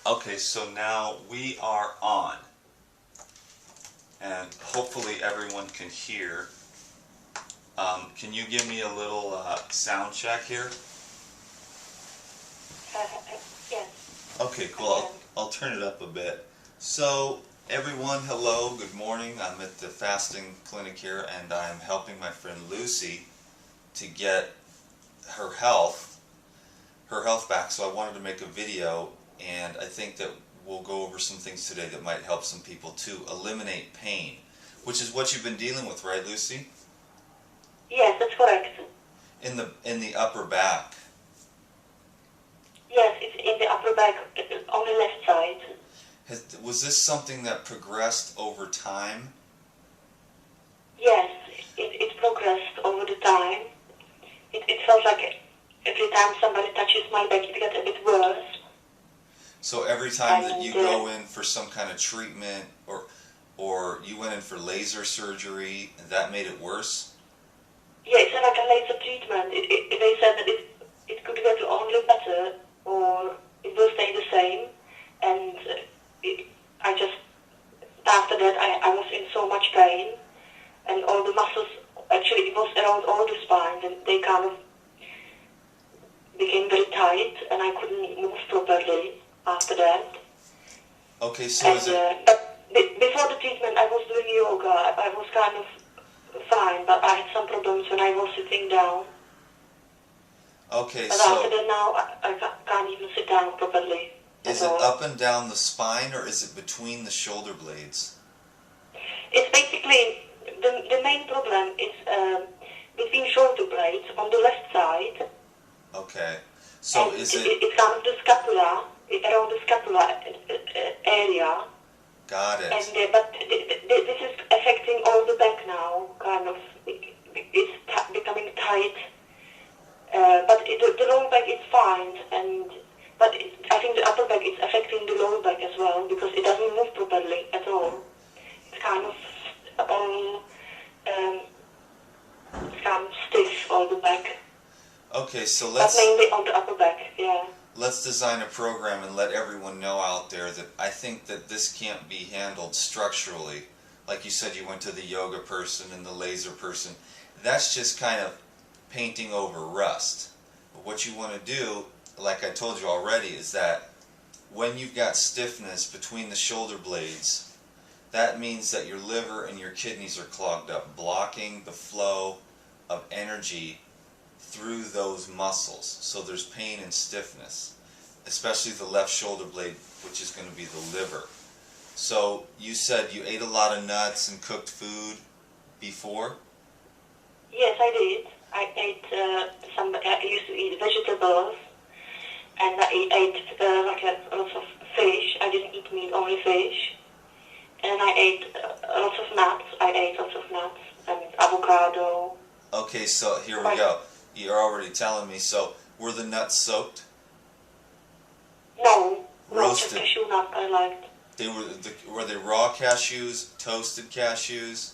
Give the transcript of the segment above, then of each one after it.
Okay, so now we are on, and hopefully everyone can hear. Can you give me a little sound check here? Yes, Okay, I cool. can. I'll turn it up a bit. So, everyone, hello, good morning. I'm at the fasting clinic here, and I'm helping my friend Lucy to get her health, back. So I wanted to make a video, and I think that we'll go over some things today that might help some people to eliminate pain, which is what you've been dealing with, right, Lucy? Yes, that's correct. In the upper back. Yes, it's in the upper back, on the left side. Was this something that progressed over time? Yes, it progressed over the time. It felt like every time somebody touches my back, it gets a bit worse. So every time that And you go in for some kind of treatment, or you went in for laser surgery, that made it worse? yeah, it's like a laser treatment. They said that it could get only better, or it will stay the same. And I just, after that, I was in so much pain, and all the muscles, actually it was around all the spine, and they kind of became very tight, and I couldn't move properly after that. Okay, so And is it... but before the treatment, I was doing yoga. I was kind of fine, but I had some problems when I was sitting down. Okay, But after so that now, I can't even sit down properly is at it all. up and down the spine, or is it between the shoulder blades? It's basically, the main problem is between shoulder blades on the left side. Okay, so And is it... it's kind of the scapula, around the scapula area. Got And it. but this is affecting all the back now, kind of. It's becoming tight. But the lower back is fine, but I think the upper back is affecting the lower back as well, because it doesn't move properly at all. It's kind of all, it's kind of stiff, all the back. Okay, so But mainly on the upper back, yeah. let's design a program and let everyone know out there that I think that this can't be handled structurally. Like you said, you went to the yoga person and the laser person. That's just kind of painting over rust. But what you want to do, like I told you already, is that when you've got stiffness between the shoulder blades, that means that your liver and your kidneys are clogged up, blocking the flow of energy through those muscles. So there's pain and stiffness, especially the left shoulder blade, which is going to be the liver. So you said you ate a lot of nuts and cooked food before? Yes, I did. I ate I used to eat vegetables, and I ate lots of fish. I didn't eat meat, only fish. And I ate lots of nuts. I ate lots of nuts and avocado. Okay, so here we go. You're already telling me. So were the nuts soaked? No, just Roasted? cashew nuts I liked. Were they raw cashews, toasted cashews?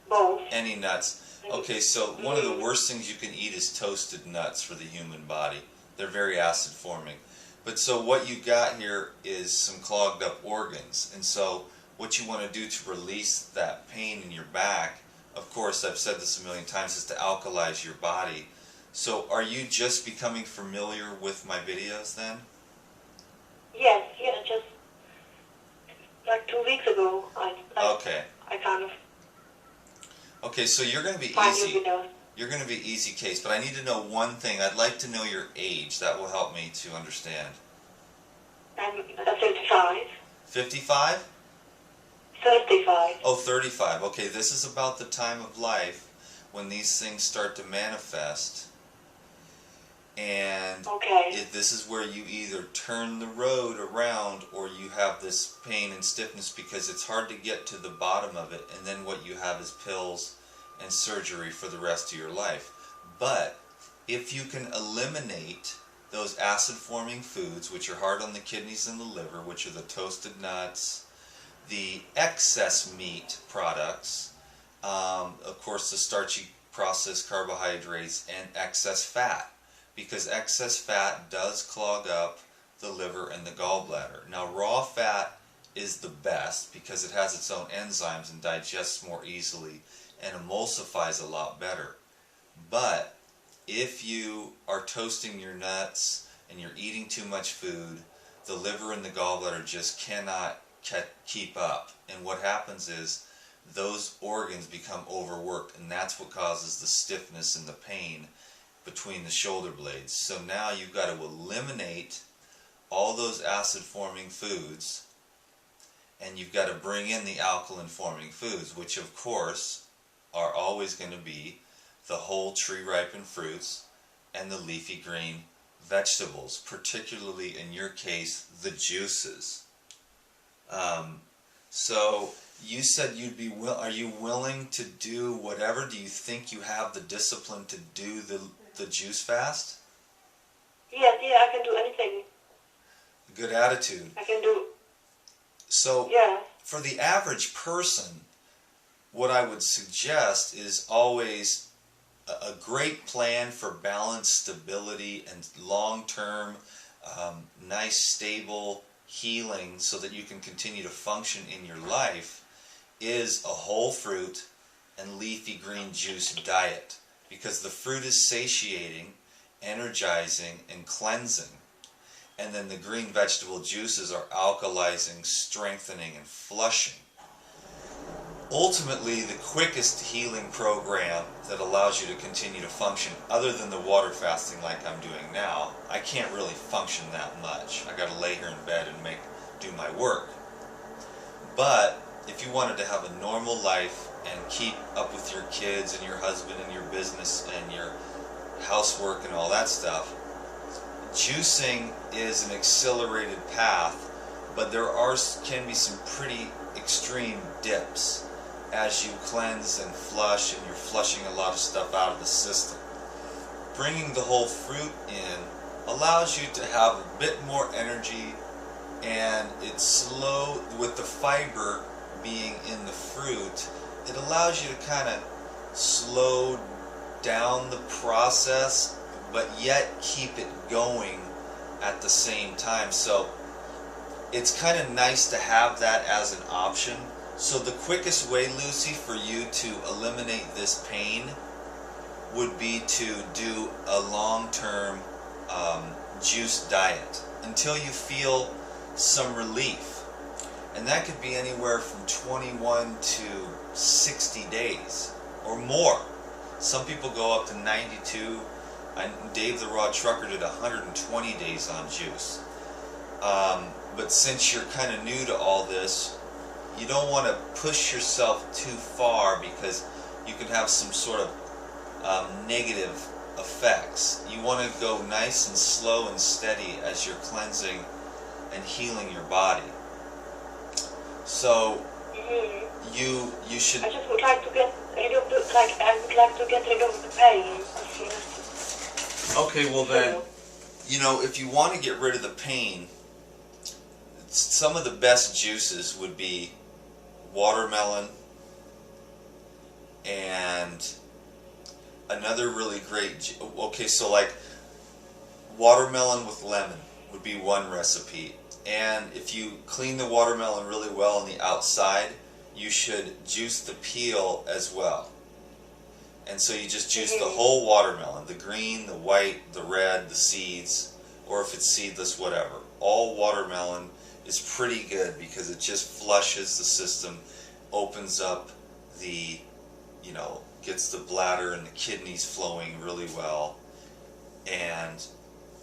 Both. Any nuts. Okay, so one of the worst things you can eat is toasted nuts for the human body. They're very acid forming. But so what you got here is some clogged up organs. And so what you want to do to release that pain in your back, of course I've said this a million times, is to alkalize your body. So are you just becoming familiar with my videos then? Yes, just like 2 weeks ago. Okay. I kind of Okay, so you're going to be find easy. your videos. You're going to be easy case, but I need to know one thing. I'd like to know your age. That will help me to understand. I'm 35. 55? 35. Oh, 35. Okay, this is about the time of life when these things start to manifest. And Okay. this is where you either turn the road around or you have this pain and stiffness because it's hard to get to the bottom of it, and then what you have is pills and surgery for the rest of your life. But if you can eliminate those acid-forming foods, which are hard on the kidneys and the liver, which are the toasted nuts, the excess meat products, of course the starchy processed carbohydrates, and excess fat, because excess fat does clog up the liver, and the gallbladder. Now, raw fat is the best because it has its own enzymes and digests more easily and emulsifies a lot better. But if you are toasting your nuts and you're eating too much food, the liver and the gallbladder just cannot keep up. And what happens is those organs become overworked, and that's what causes the stiffness and the pain between the shoulder blades. So now you've got to eliminate all those acid forming foods, and you've got to bring in the alkaline forming foods, which of course are always going to be the whole tree ripened fruits and the leafy green vegetables, particularly in your case the juices. So you said you'd be are you willing to do whatever? Do you think you have the discipline to do the juice fast? Yeah, I can do anything. Good attitude. I can do. So yeah. For the average person, what I would suggest is always a great plan for balance, stability, and long-term, nice, stable healing so that you can continue to function in your life is a whole fruit and leafy green juice diet, because the fruit is satiating, energizing, and cleansing, and then the green vegetable juices are alkalizing, strengthening, and flushing. Ultimately, the quickest healing program that allows you to continue to function, other than the water fasting like I'm doing now, I can't really function that much. I got to lay here in bed and do my work. But if you wanted to have a normal life and keep up with your kids and your husband and your business and your housework and all that stuff, juicing is an accelerated path, but there can be some pretty extreme dips as you cleanse and flush, and you're flushing a lot of stuff out of the system. Bringing the whole fruit in allows you to have a bit more energy, and it's slow with the fiber being in the fruit. It allows you to kind of slow down the process, but yet keep it going at the same time. So it's kind of nice to have that as an option. So the quickest way, Lucy, for you to eliminate this pain would be to do a long-term juice diet until you feel some relief. And that could be anywhere from 21 to 60 days or more. Some people go up to 92. Dave the Raw Trucker did 120 days on juice. But since you're kind of new to all this, you don't want to push yourself too far, because you can have some sort of negative effects. You want to go nice and slow and steady as you're cleansing and healing your body. So you should. I just would like to get rid of I would like to get rid of the pain. Okay, well then, if you want to get rid of the pain, some of the best juices would be watermelon, and another really great, so like watermelon with lemon would be one recipe. And if you clean the watermelon really well on the outside, you should juice the peel as well. And so you just juice the whole watermelon, the green, the white, the red, the seeds, or if it's seedless, whatever. All watermelon is pretty good because it just flushes the system, opens up the, gets the bladder and the kidneys flowing really well. And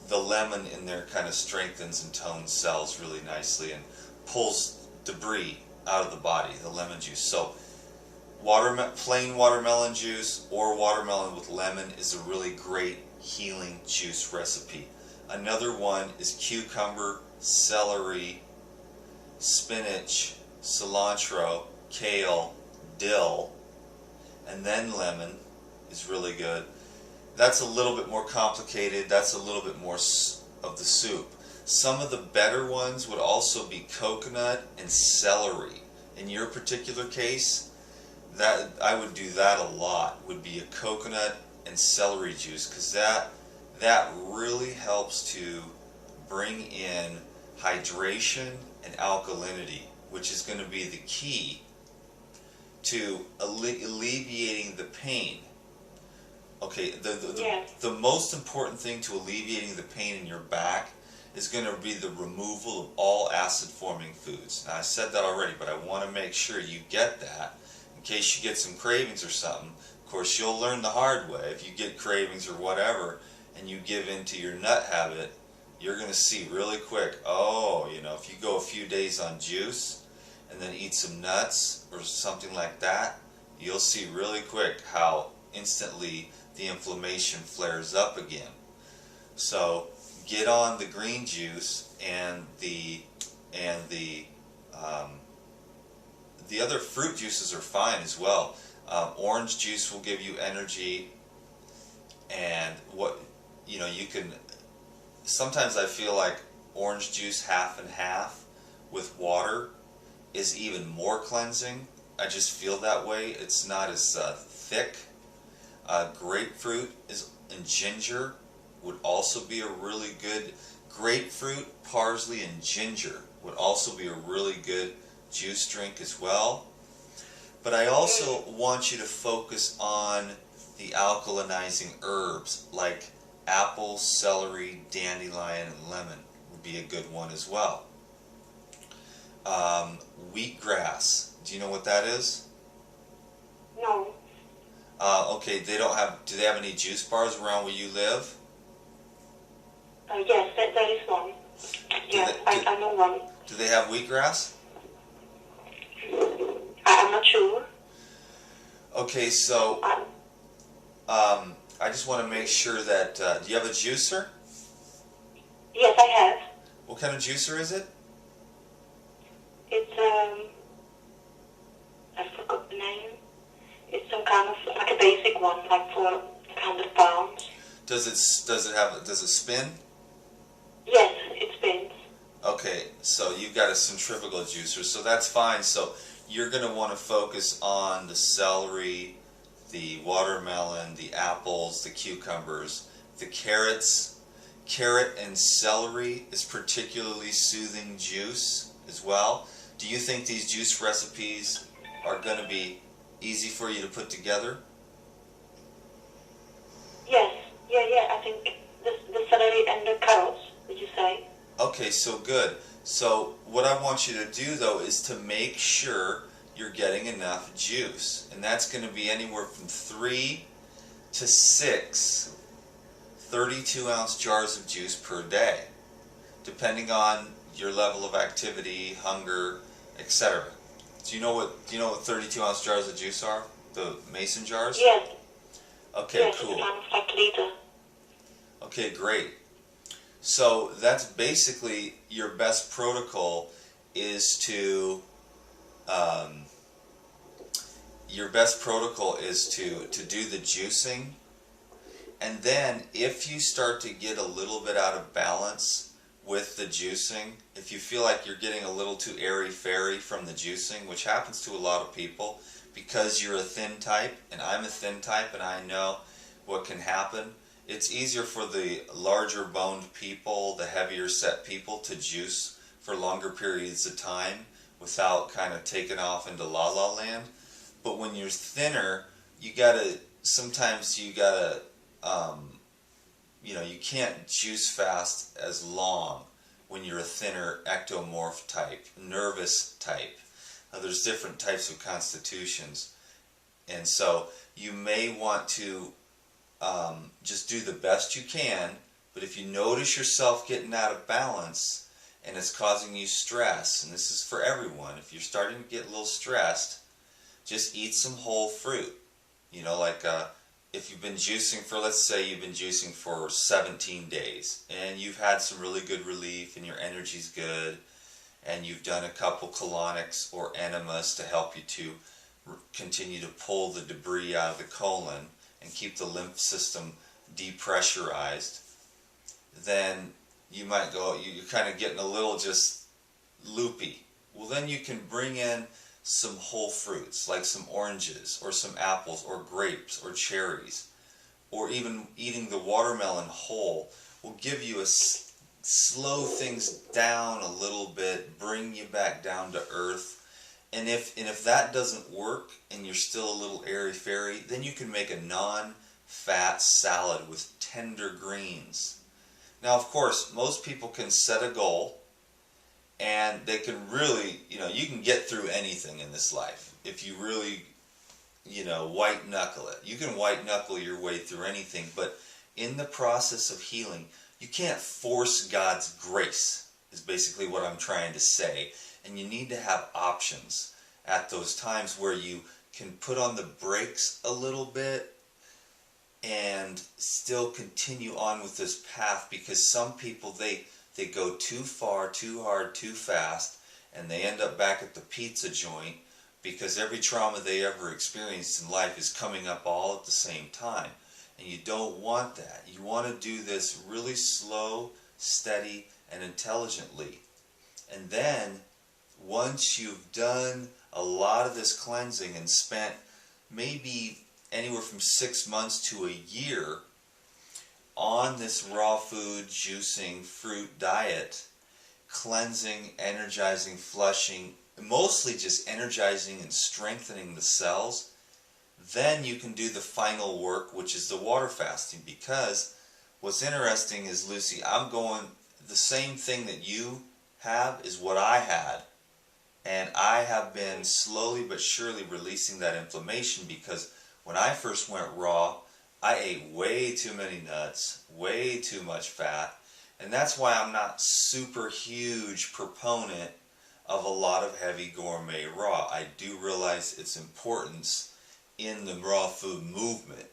the lemon in there kind of strengthens and tones cells really nicely and pulls debris out of the body, the lemon juice. So plain watermelon juice or watermelon with lemon is a really great healing juice recipe. Another one is cucumber, celery, spinach, cilantro, kale, dill, and then lemon is really good. That's a little bit more complicated. That's a little bit more of the soup. Some of the better ones would also be coconut and celery. In your particular case, that I would do that a lot, would be a coconut and celery juice, because that really helps to bring in hydration and alkalinity, which is going to be the key to alleviating the pain. Okay, the most important thing to alleviating the pain in your back is going to be the removal of all acid-forming foods. Now, I said that already, but I want to make sure you get that in case you get some cravings or something. Of course, you'll learn the hard way. If you get cravings or whatever and you give in to your nut habit, you're going to see really quick, oh, you know, if you go a few days on juice and then eat some nuts or something like that, you'll see really quick how instantly the inflammation flares up again. So get on the green juice and the other fruit juices are fine as well. Orange juice will give you energy, and you can. Sometimes I feel like orange juice half and half with water is even more cleansing. I just feel that way. It's not as thick. Grapefruit and ginger would also be a really good. Grapefruit, parsley, and ginger would also be a really good juice drink as well. But I also want you to focus on the alkalinizing herbs like apple, celery, dandelion, and lemon would be a good one as well. Wheatgrass. Do you know what that is? No. Okay, they don't have. Do they have any juice bars around where you live? Yes, there is one. Yes, I know one. Do they have wheatgrass? I'm not sure. Okay, so I just want to make sure that. Do you have a juicer? Yes, I have. What kind of juicer is it? It's I forgot the name. It's some kind of like a basic one, like for 100 pounds. Does it spin? Yes, it spins. Okay, so you've got a centrifugal juicer, so that's fine. So you're going to want to focus on the celery, the watermelon, the apples, the cucumbers, the carrots. Carrot and celery is particularly soothing juice as well. Do you think these juice recipes are going to be easy for you to put together? Yes, yeah. I think the celery and the carrots. Did you say? Okay, so good. So what I want you to do though is to make sure you're getting enough juice, and that's going to be anywhere from 3 to 6 32-ounce jars of juice per day, depending on your level of activity, hunger, etc. Do you know what 32-ounce jars of juice are? The mason jars? Yes. Okay, yes, cool. It's kind of like a liter. Okay, great. So that's basically your best protocol is to do the juicing, and then if you start to get a little bit out of balance with the juicing, if you feel like you're getting a little too airy-fairy from the juicing, which happens to a lot of people because you're a thin type and I'm a thin type and I know what can happen. It's easier for the larger boned people, the heavier set people to juice for longer periods of time without kind of taking off into la-la land. But when you're thinner, sometimes you gotta, you can't juice fast as long when you're a thinner ectomorph type, nervous type. There's different types of constitutions. And so you may want to just do the best you can, but if you notice yourself getting out of balance and it's causing you stress, and this is for everyone, if you're starting to get a little stressed, just eat some whole fruit. Like if you've been juicing for, let's say you've been juicing for 17 days and you've had some really good relief and your energy's good and you've done a couple colonics or enemas to help you to continue to pull the debris out of the colon and keep the lymph system depressurized, then you might go, you're kind of getting a little just loopy. Well, then you can bring in some whole fruits, like some oranges or some apples or grapes or cherries, or even eating the watermelon whole will give you slow things down a little bit, bring you back down to earth. And if that doesn't work and you're still a little airy-fairy, then you can make a non-fat salad with tender greens. Now, of course, most people can set a goal, and they can really, you can get through anything in this life if you really, white knuckle it. You can white knuckle your way through anything, but in the process of healing, you can't force God's grace, is basically what I'm trying to say. And you need to have options at those times where you can put on the brakes a little bit and still continue on with this path, because some people, they go too far, too hard, too fast, and they end up back at the pizza joint because every trauma they ever experienced in life is coming up all at the same time. And you don't want that. You want to do this really slow, steady, and intelligently. And then, once you've done a lot of this cleansing and spent maybe anywhere from 6 months to a year on this raw food, juicing, fruit diet, cleansing, energizing, flushing, mostly just energizing and strengthening the cells, then you can do the final work, which is the water fasting. Because what's interesting is, Lucy, I'm going, the same thing that you have is what I had. And I have been slowly but surely releasing that inflammation, because when I first went raw, I ate way too many nuts, way too much fat, and that's why I'm not super huge proponent of a lot of heavy gourmet raw. I do realize its importance in the raw food movement,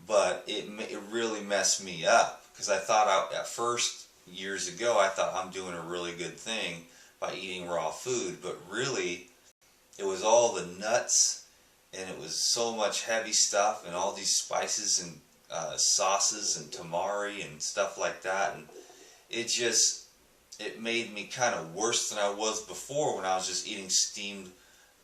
but it really messed me up, because I thought at first, years ago, I thought I'm doing a really good thing by eating raw food, but really it was all the nuts, and it was so much heavy stuff and all these spices and sauces and tamari and stuff like that, and it made me kind of worse than I was before when I was just eating steamed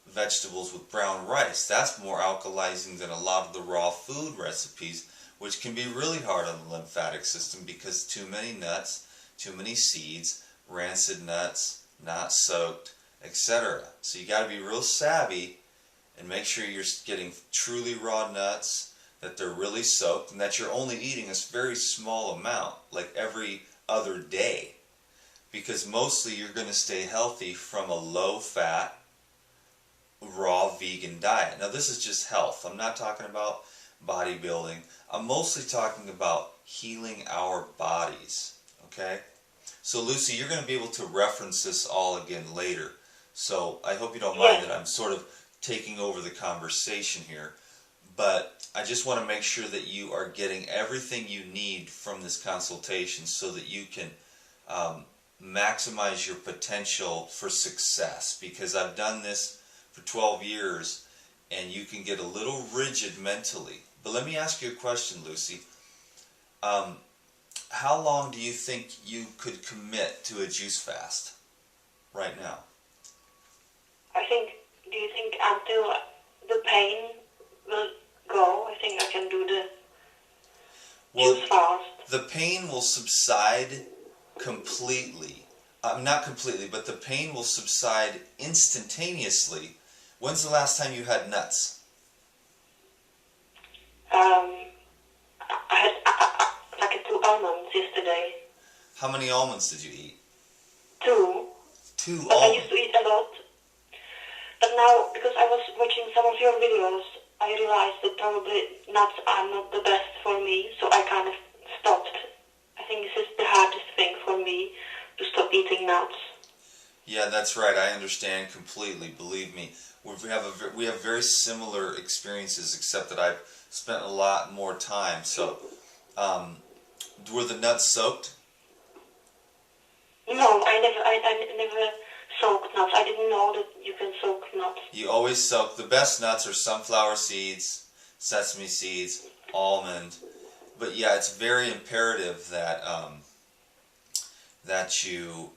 vegetables with brown rice. That's more alkalizing than a lot of the raw food recipes, which can be really hard on the lymphatic system because too many nuts, too many seeds, rancid nuts, not soaked, etc. So you got to be real savvy and make sure you're getting truly raw nuts, that they're really soaked, and that you're only eating a very small amount, like every other day. Because mostly you're going to stay healthy from a low-fat, raw vegan diet. Now this is just health. I'm not talking about bodybuilding. I'm mostly talking about healing our bodies. Okay? So Lucy, you're going to be able to reference this all again later. So I hope you don't mind that I'm sort of taking over the conversation here. But I just want to make sure that you are getting everything you need from this consultation so that you can maximize your potential for success. Because I've done this for 12 years and you can get a little rigid mentally. But let me ask you a question, Lucy. How long do you think you could commit to a juice fast right now? Do you think until the pain will go, I think I can do the juice fast? The pain will subside completely. Not completely, but the pain will subside instantaneously. When's the last time you had nuts? I had like 2 almonds yesterday. How many almonds did you eat? 2. 2 But almonds? I used to eat a lot. But now, because I was watching some of your videos, I realized that probably nuts are not the best for me, so I kind of stopped. I think this is the hardest thing for me, to stop eating nuts. Yeah, that's right. I understand completely. Believe me, we have very similar experiences, except that I've spent a lot more time. So, were the nuts soaked? No, I never soaked nuts. I didn't know that you can soak nuts. You always soak. The best nuts are sunflower seeds, sesame seeds, almond. But yeah, it's very imperative that that you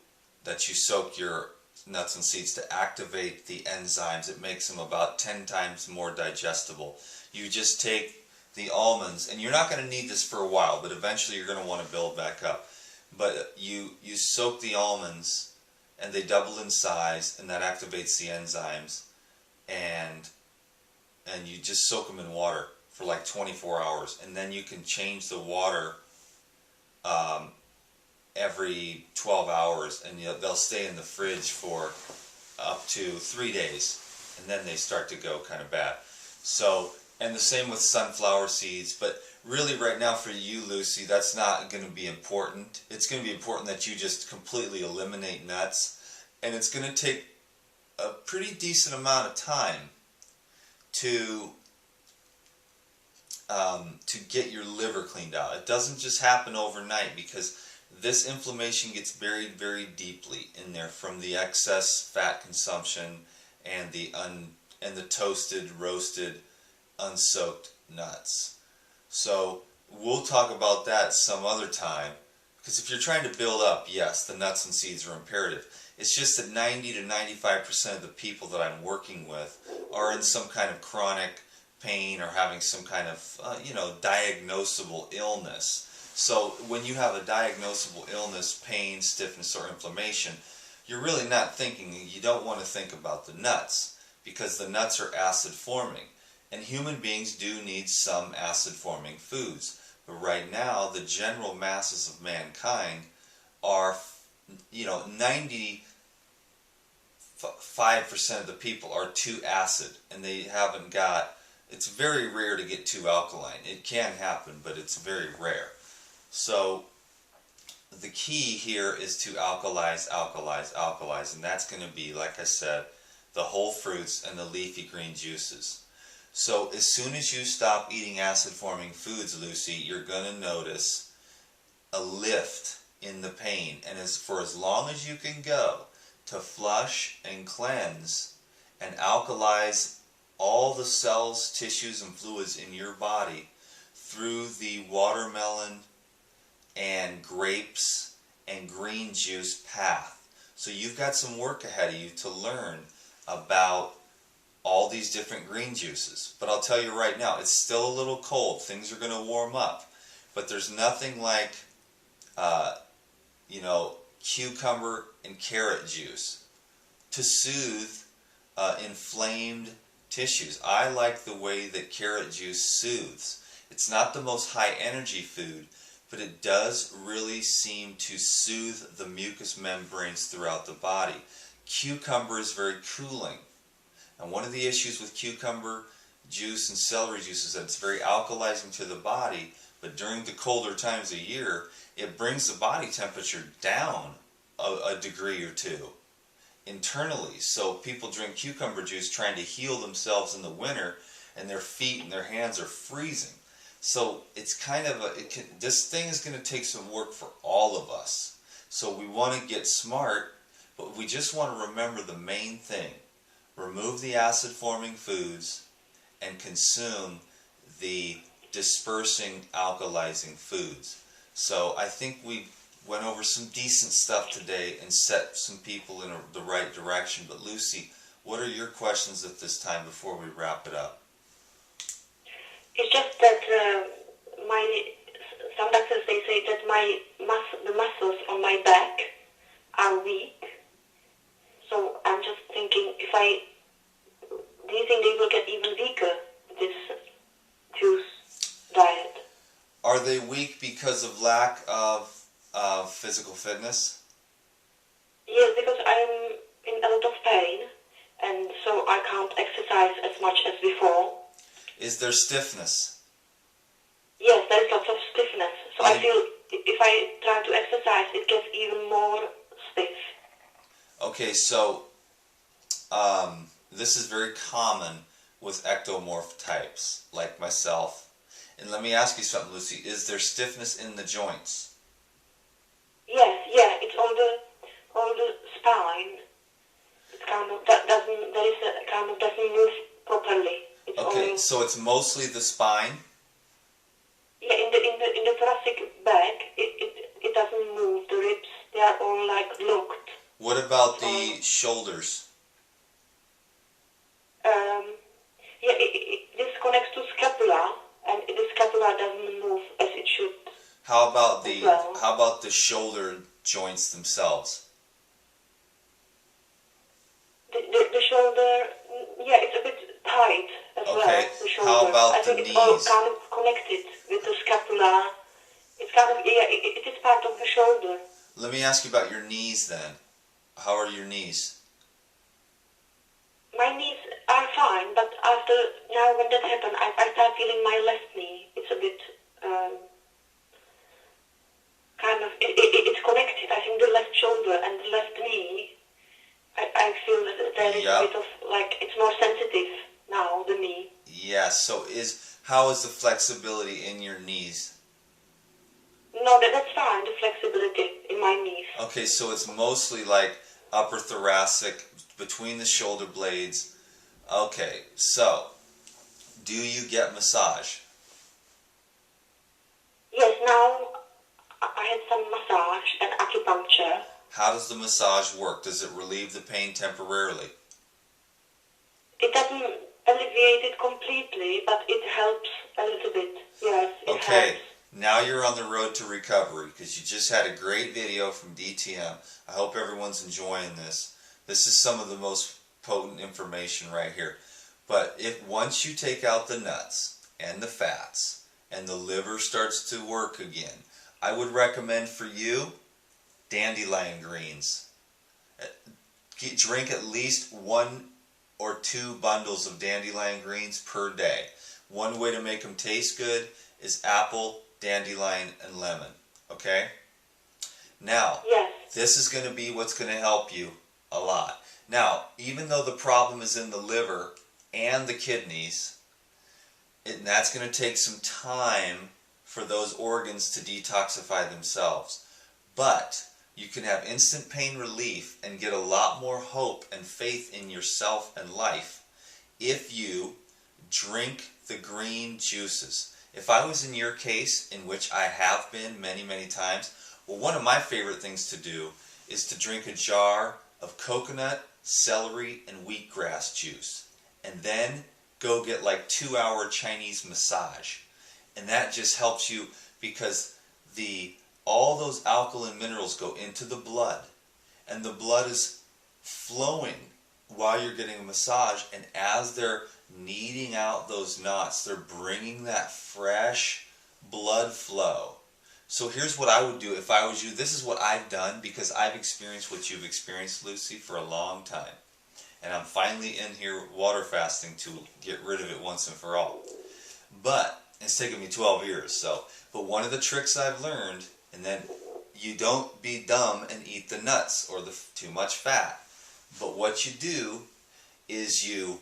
soak your nuts and seeds to activate the enzymes. It makes them about 10 times more digestible. You just take the almonds, and you're not going to need this for a while, but eventually you're going to want to build back up. but you soak the almonds, and they double in size, and that activates the enzymes, and you just soak them in water for like 24 hours, and then you can change the water every 12 hours, and they'll stay in the fridge for up to 3 days, and then they start to go kind of bad. So, and the same with sunflower seeds, but really right now for you, Lucy, that's not going to be important. It's going to be important that you just completely eliminate nuts, and it's going to take a pretty decent amount of time to get your liver cleaned out. It doesn't just happen overnight, because this inflammation gets buried very deeply in there from the excess fat consumption and the toasted, roasted, unsoaked nuts. So we'll talk about that some other time, because if you're trying to build up, yes, the nuts and seeds are imperative. It's just that 90 to 95% of the people that I'm working with are in some kind of chronic pain or having some kind of, diagnosable illness. So when you have a diagnosable illness, pain, stiffness, or inflammation, you're really not thinking, you don't want to think about the nuts, because the nuts are acid forming. And human beings do need some acid forming foods. But right now, the general masses of mankind are, 95% of the people are too acid, and they haven't got, it's very rare to get too alkaline. It can happen, but it's very rare. So the key here is to alkalize, and that's going to be, like I said, the whole fruits and the leafy green juices. So as soon as you stop eating acid-forming foods, Lucy, you're going to notice a lift in the pain. And for as long as you can go to flush and cleanse and alkalize all the cells, tissues, and fluids in your body through the watermelon and grapes and green juice path. So you've got some work ahead of you to learn about all these different green juices. But I'll tell you right now, it's still a little cold. Things are going to warm up. But there's nothing like, cucumber and carrot juice to soothe inflamed tissues. I like the way that carrot juice soothes. It's not the most high energy food, but it does really seem to soothe the mucous membranes throughout the body. Cucumber is very cooling. And one of the issues with cucumber juice and celery juice is that it's very alkalizing to the body, but during the colder times of year, it brings the body temperature down a degree or two internally. So people drink cucumber juice trying to heal themselves in the winter, and their feet and their hands are freezing. So it's kind of this thing is going to take some work for all of us. So we want to get smart, but we just want to remember the main thing. Remove the acid-forming foods and consume the dispersing, alkalizing foods. So I think we went over some decent stuff today and set some people in the right direction. But Lucy, what are your questions at this time before we wrap it up? It's just that some doctors, they say that the muscles on my back are weak. So I'm just thinking, do you think they will get even weaker with this juice diet? Are they weak because of lack of physical fitness? Yes, because I'm in a lot of pain, and so I can't exercise as much as before. Is there stiffness? Yes, there is lots of stiffness. So I feel if I try to exercise, it gets even more stiff. Okay, so this is very common with ectomorph types, like myself. And let me ask you something, Lucy. Is there stiffness in the joints? Yes, it's all the spine. It's kind of doesn't move properly. It's okay, so it's mostly the spine? Yeah, in the thoracic bag, it doesn't move. The ribs, they are all like locked. What about the shoulders? This connects to scapula, and the scapula doesn't move as it should. as well. how about the shoulder joints themselves? The shoulder, yeah, it's a bit tight as Okay. well, the shoulder. How about I think the it's all knees? kind of connected with the scapula. It's kind of, yeah, it is part of the shoulder. Let me ask you about your knees then. How are your knees? My knees are fine, but after, now when that happened, I start feeling my left knee. It's a bit, kind of, it's connected. I think the left shoulder and the left knee, I feel that there is a bit of, like, it's more sensitive now, the knee. Yeah, so how is the flexibility in your knees? No, that's fine, the flexibility in my knees. Okay, so it's mostly like upper thoracic, between the shoulder blades. Okay, so do you get massage? Yes, now I had some massage and acupuncture. How does the massage work? Does it relieve the pain temporarily? It doesn't alleviate it completely, but it helps a little bit. Yes, it Okay, helps. now you're on the road to recovery because you just had a great video from DTM. I hope everyone's enjoying this. This is some of the most potent information right here. But if once you take out the nuts and the fats and the liver starts to work again, I would recommend for you dandelion greens. Drink at least 1 or 2 bundles of dandelion greens per day. One way to make them taste good is apple, dandelion, and lemon. Okay? Now, Yes. this is going to be what's going to help you a lot. Now, even though the problem is in the liver and the kidneys, and that's going to take some time for those organs to detoxify themselves. But you can have instant pain relief and get a lot more hope and faith in yourself and life if you drink the green juices. If I was in your case, in which I have been many, many times, well, one of my favorite things to do is to drink a jar of coconut, celery, and wheatgrass juice. And then go get like 2-hour Chinese massage. And that just helps you because all those alkaline minerals go into the blood. And the blood is flowing while you're getting a massage. And as they're kneading out those knots, they're bringing that fresh blood flow. So here's what I would do if I was you. This is what I've done because I've experienced what you've experienced, Lucy, for a long time. And I'm finally in here water fasting to get rid of it once and for all. But it's taken me 12 years. But one of the tricks I've learned, and then you don't be dumb and eat the nuts or the too much fat. But what you do is you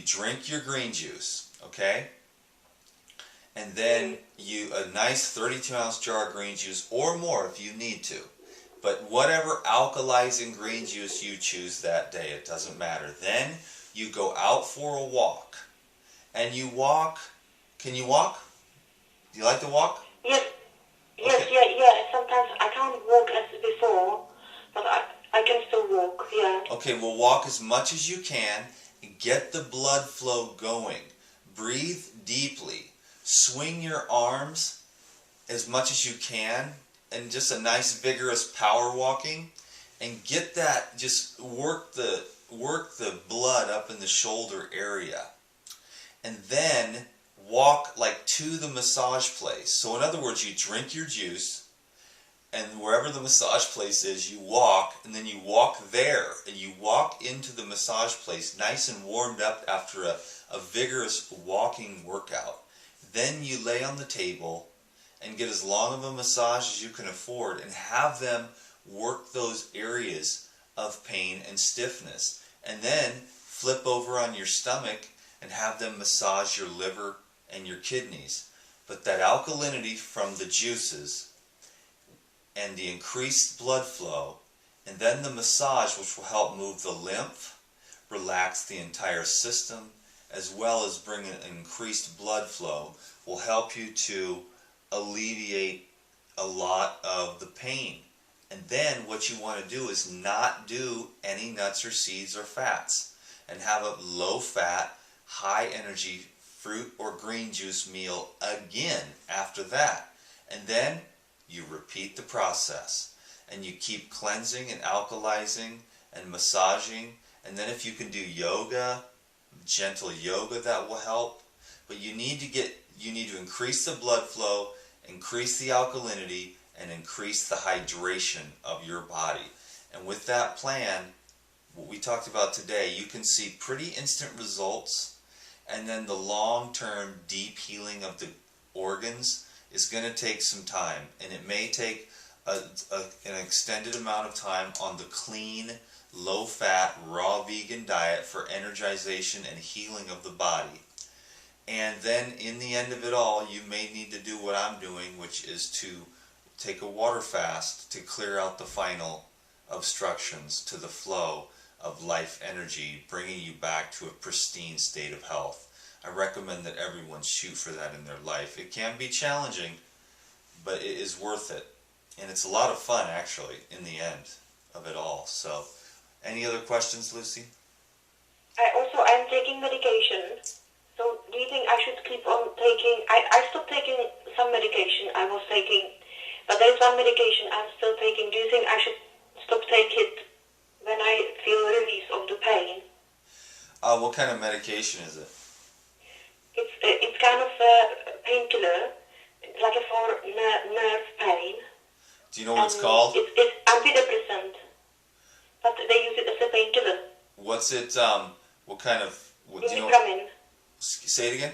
drink your green juice, okay? And then a nice 32-ounce jar of green juice or more if you need to. But whatever alkalizing green juice you choose that day, it doesn't matter. Then you go out for a walk. And you walk. Can you walk? Do you like to walk? Yes. Yes, Okay. yeah. Sometimes I can't walk as before, but I can still walk, yeah. Okay, well, walk as much as you can. Get the blood flow going. Breathe deeply. Swing your arms as much as you can. And just a nice vigorous power walking. And get that, just work the blood up in the shoulder area. And then walk like to the massage place. So in other words, you drink your juice, and wherever the massage place is, you walk, and then you walk there, and you walk into the massage place nice and warmed up after a vigorous walking workout. Then you lay on the table and get as long of a massage as you can afford and have them work those areas of pain and stiffness. And then flip over on your stomach and have them massage your liver and your kidneys. But that alkalinity from the juices and the increased blood flow, and then the massage, which will help move the lymph, relax the entire system, as well as bring an increased blood flow, will help you to alleviate a lot of the pain. And then what you want to do is not do any nuts or seeds or fats, and have a low fat, high energy fruit or green juice meal again after that. And then You repeat the process, and you keep cleansing and alkalizing and massaging. And then if you can do yoga, gentle yoga, that will help. But you need to increase the blood flow, increase the alkalinity, and increase the hydration of your body. And with that plan, what we talked about today, you can see pretty instant results. And then the long-term deep healing of the organs is going to take some time. And it may take an extended amount of time on the clean, low-fat, raw vegan diet for energization and healing of the body. And then in the end of it all, you may need to do what I'm doing, which is to take a water fast to clear out the final obstructions to the flow of life energy, bringing you back to a pristine state of health. I recommend that everyone shoot for that in their life. It can be challenging, but it is worth it. And it's a lot of fun, actually, in the end of it all. So, any other questions, Lucy? I'm taking medication. So do you think I should keep on taking... I stopped taking some medication I was taking, but there's one medication I'm still taking. Do you think I should stop taking it when I feel release of the pain? What kind of medication is it? It's kind of a painkiller, like for nerve pain. Do you know what it's called? It's antidepressant, but they use it as a painkiller. What's it, what kind of... What, do you know? Imipramine. Say it again?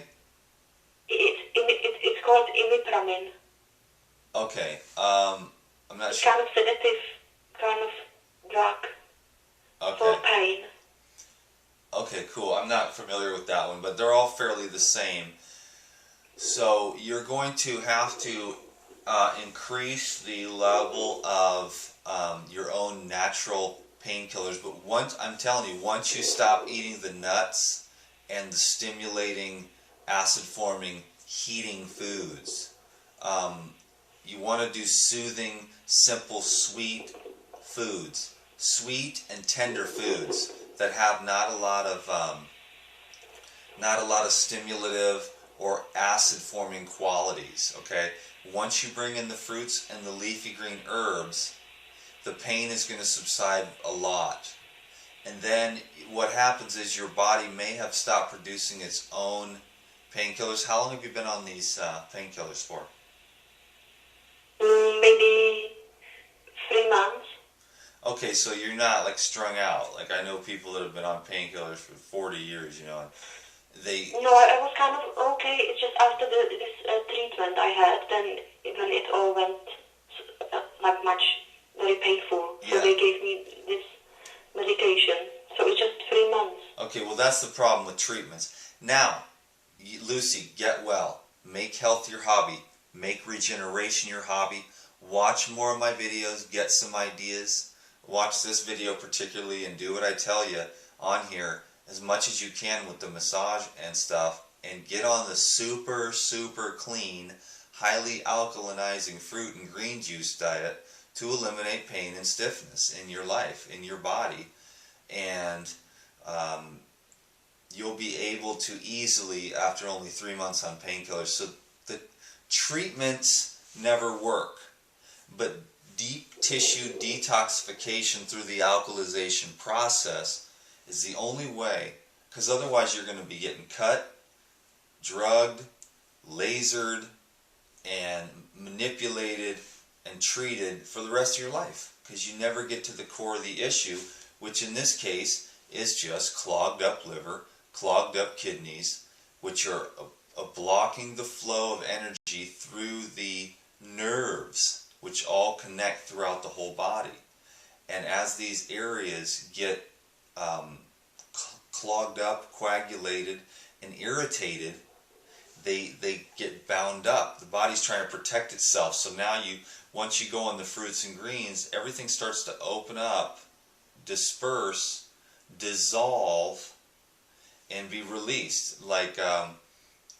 It's called imipramine. Okay, I'm not It's sure. kind of sedative, kind of drug for pain. Okay, cool. I'm not familiar with that one, but they're all fairly the same. So you're going to have to increase the level of your own natural painkillers. But once, I'm telling you, once you stop eating the nuts and the stimulating, acid-forming, heating foods, you want to do soothing, simple, sweet foods. Sweet and tender foods that have not a lot of stimulative or acid-forming qualities. Okay, once you bring in the fruits and the leafy green herbs, the pain is going to subside a lot. And then what happens is your body may have stopped producing its own painkillers. How long have you been on these painkillers for? Maybe 3 months. Okay, so you're not like strung out. Like I know people that have been on painkillers for 40 years, you know, and they... No, I was kind of okay. It's just after this treatment I had, then it all went like very painful. So they gave me this medication. So it's just 3 months. Okay, well that's the problem with treatments. Now, Lucy, get well. Make health your hobby. Make regeneration your hobby. Watch more of my videos. Get some ideas. Watch this video particularly and do what I tell you on here as much as you can with the massage and stuff, and get on the super, super clean, highly alkalinizing fruit and green juice diet to eliminate pain and stiffness in your life, in your body. And you'll be able to easily, after only 3 months on painkillers, so the treatments never work, but deep tissue detoxification through the alkalization process is the only way, because otherwise you're going to be getting cut, drugged, lasered, and manipulated and treated for the rest of your life, because you never get to the core of the issue, which in this case is just clogged up liver, clogged up kidneys, which are blocking the flow of energy through the nerves, which all connect throughout the whole body. And as these areas get clogged up, coagulated, and irritated, they get bound up. The body's trying to protect itself. So now once you go on the fruits and greens, everything starts to open up, disperse, dissolve, and be released. Like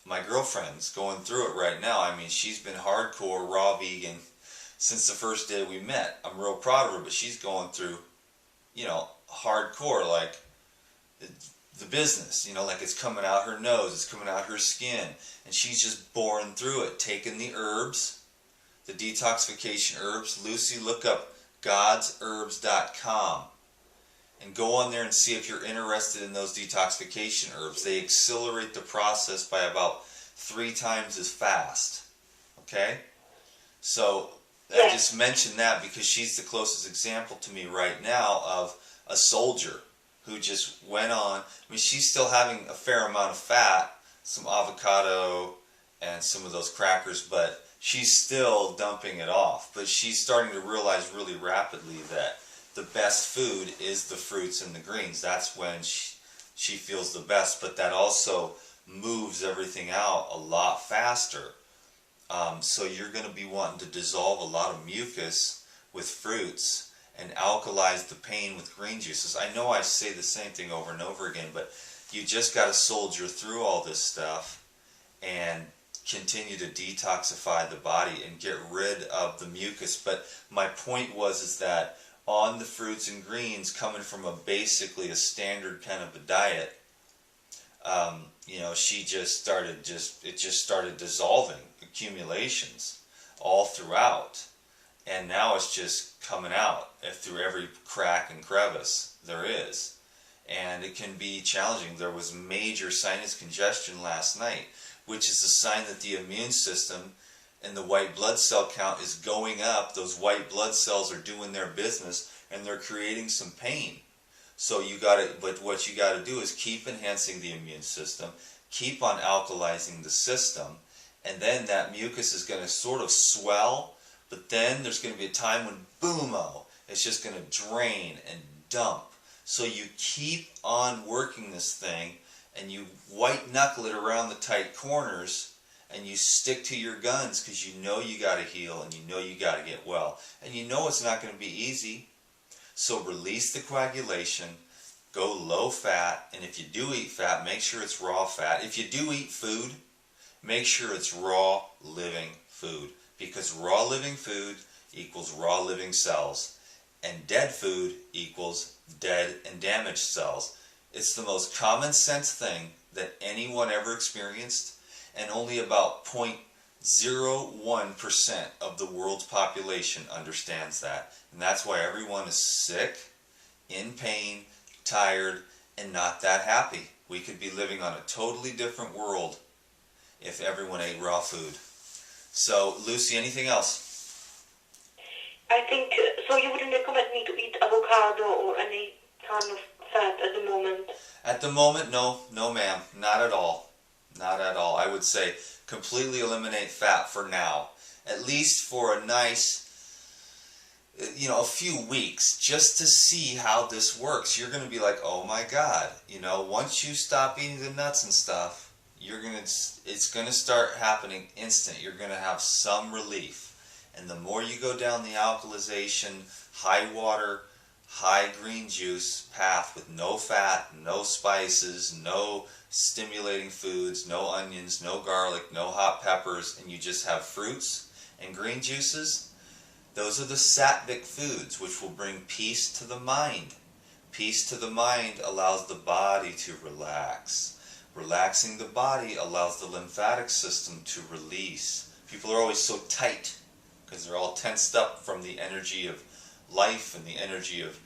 my girlfriend's going through it right now. I mean, she's been hardcore raw vegan since the first day we met. I'm real proud of her, but she's going through, you know, hardcore, like the business, you know, like it's coming out her nose, it's coming out her skin, and she's just boring through it, taking the herbs, the detoxification herbs, Lucy, look up godsherbs.com and go on there and see if you're interested in those detoxification herbs. They accelerate the process by about 3 times as fast. Okay? So I just mentioned that because she's the closest example to me right now of a soldier who just went on. I mean, she's still having a fair amount of fat, some avocado and some of those crackers, but she's still dumping it off. But she's starting to realize really rapidly that the best food is the fruits and the greens. That's when she feels the best, but that also moves everything out a lot faster. So you're going to be wanting to dissolve a lot of mucus with fruits and alkalize the pain with green juices. I know I say the same thing over and over again, but you just got to soldier through all this stuff and continue to detoxify the body and get rid of the mucus. But my point is that on the fruits and greens, coming from basically a standard kind of a diet, you know, she just started dissolving accumulations all throughout, and now it's just coming out through every crack and crevice there is, and it can be challenging. There was major sinus congestion last night, which is a sign that the immune system and the white blood cell count is going up. Those white blood cells are doing their business and they're creating some pain. So what you got to do is keep enhancing the immune system, keep on alkalizing the system, and then that mucus is going to sort of swell, but then there's going to be a time when boom-o, it's just going to drain and dump. So you keep on working this thing and you white knuckle it around the tight corners and you stick to your guns because you know you got to heal and you know you got to get well. And you know it's not going to be easy. So release the coagulation, go low fat, and if you do eat fat, make sure it's raw fat. If you do eat food, make sure it's raw living food, because raw living food equals raw living cells, and dead food equals dead and damaged cells. It's the most common sense thing that anyone ever experienced, and only about 0.01% of the world's population understands that. And that's why everyone is sick, in pain, tired, and not that happy. We could be living on a totally different world if everyone ate raw food. So, Lucy, anything else? I think, so you wouldn't recommend me to eat avocado or any kind of fat at the moment? At the moment, no, ma'am, not at all. Not at all. I would say completely eliminate fat for now. At least for a nice, you know, a few weeks, just to see how this works. You're going to be like, oh my God, you know, once you stop eating the nuts and stuff, it's going to start happening instant. You're going to have some relief. And the more you go down the alkalization, high water, high green juice path with no fat, no spices, no stimulating foods, no onions, no garlic, no hot peppers, and you just have fruits and green juices, those are the sattvic foods which will bring peace to the mind. Peace to the mind allows the body to relax. Relaxing the body allows the lymphatic system to release. People are always so tight because they're all tensed up from the energy of life and the energy of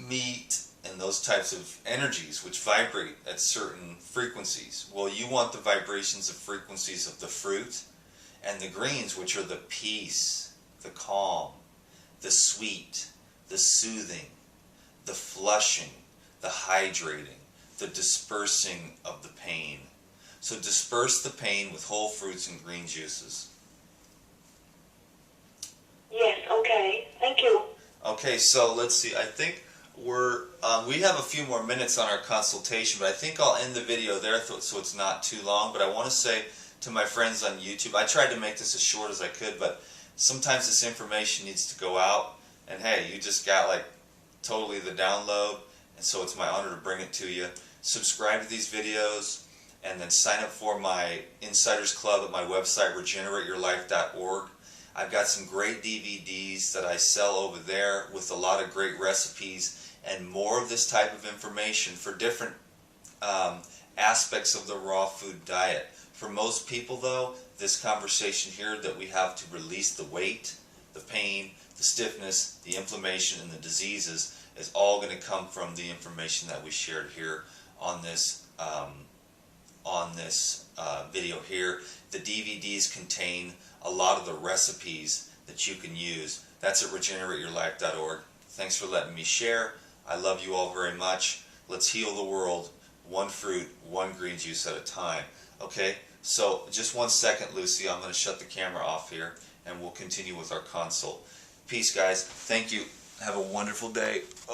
meat and those types of energies which vibrate at certain frequencies. Well, you want the vibrations of frequencies of the fruit and the greens, which are the peace, the calm, the sweet, the soothing, the flushing, the hydrating, the dispersing of the pain. So disperse the pain with whole fruits and green juices. Yes, okay. Thank you. Okay, so let's see. I think we have a few more minutes on our consultation, but I think I'll end the video there so it's not too long. But I want to say to my friends on YouTube, I tried to make this as short as I could, but sometimes this information needs to go out. And hey, you just got like totally the download, and so it's my honor to bring it to you. Subscribe to these videos, and then sign up for my Insiders Club at my website, regenerateyourlife.org. I've got some great DVDs that I sell over there with a lot of great recipes and more of this type of information for different aspects of the raw food diet. For most people though, this conversation here that we have to release the weight, the pain, the stiffness, the inflammation, and the diseases is all going to come from the information that we shared here on this video here. The DVDs contain a lot of the recipes that you can use. That's at regenerateyourlife.org. Thanks for letting me share. I love you all very much. Let's heal the world, one fruit, one green juice at a time. Okay, so just 1 second, Lucy. I'm going to shut the camera off here, and we'll continue with our consult. Peace, guys. Thank you. Have a wonderful day.